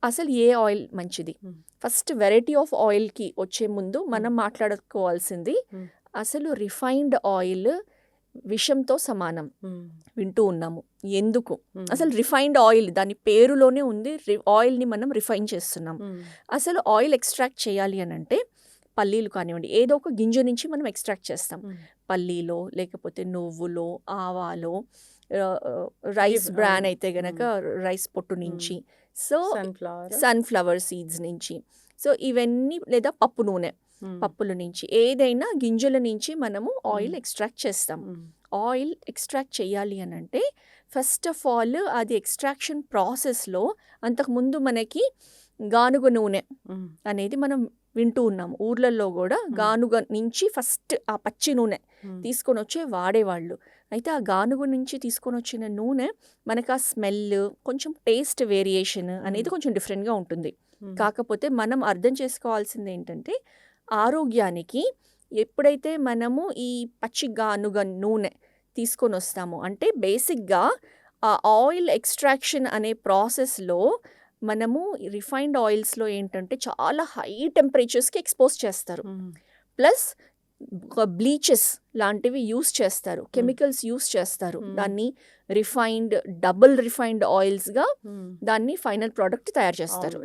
అసలు ఏ ఆయిల్ మంచిది? First variety of ఆయిల్కి వచ్చే ముందు మనం మాట్లాడుకోవాల్సింది అసలు రిఫైన్డ్ ఆయిల్ విషంతో సమానం. వింటూ ఉన్నాము ఎందుకు అసలు రిఫైన్డ్ ఆయిల్ దాని పేరులోనే ఉంది, ఆయిల్ని మనం రిఫైన్ చేస్తున్నాం. అసలు ఆయిల్ ఎక్స్ట్రాక్ట్ చేయాలి అని అంటే పల్లీలు కానివ్వండి, ఏదో ఒక గింజ నుంచి మనం ఎక్స్ట్రాక్ట్ చేస్తాం. పల్లీలో, లేకపోతే నువ్వులో, ఆవాలో, రైస్ బ్రాన్ అయితే గనక రైస్ పొట్టు నుంచి, సో సన్ఫ్లవర్ సీడ్స్ నుంచి, సో ఇవన్నీ, లేదా పప్పు నూనె, పప్పుల నుంచి, ఏదైనా గింజల నుంచి మనము ఆయిల్ ఎక్స్ట్రాక్ట్ చేస్తాం. ఆయిల్ ఎక్స్ట్రాక్ట్ చేయాలి అని అంటే ఫస్ట్ ఆఫ్ ఆల్ అది ఎక్స్ట్రాక్షన్ ప్రాసెస్లో అంతకుముందు మనకి గానుగ నూనె అనేది మనం వింటూ ఉన్నాము. ఊర్లలో కూడా గానుగ నుంచి ఫస్ట్ ఆ పచ్చి నూనె తీసుకొని వచ్చే వాడేవాళ్ళు. అయితే ఆ గానుగ నుంచి తీసుకొని వచ్చిన నూనె మనకు ఆ స్మెల్, కొంచెం టేస్ట్ వేరియేషన్ అనేది కొంచెం డిఫరెంట్గా ఉంటుంది. కాకపోతే మనం అర్థం చేసుకోవాల్సింది ఏంటంటే ఆరోగ్యానికి ఎప్పుడైతే మనము ఈ పచ్చి గానుగ నూనె తీసుకొని వస్తామో, అంటే బేసిక్గా ఆ ఆయిల్ ఎక్స్ట్రాక్షన్ అనే ప్రాసెస్లో మనము రిఫైన్డ్ ఆయిల్స్లో ఏంటంటే చాలా హై టెంపరేచర్స్కి ఎక్స్పోజ్ చేస్తారు. ప్లస్ బ్లీచెస్ లాంటివి యూస్ చేస్తారు, కెమికల్స్ యూస్ చేస్తారు. దాన్ని డబుల్ రిఫైన్డ్ ఆయిల్స్గా దాన్ని ఫైనల్ ప్రోడక్ట్ తయారు చేస్తారు.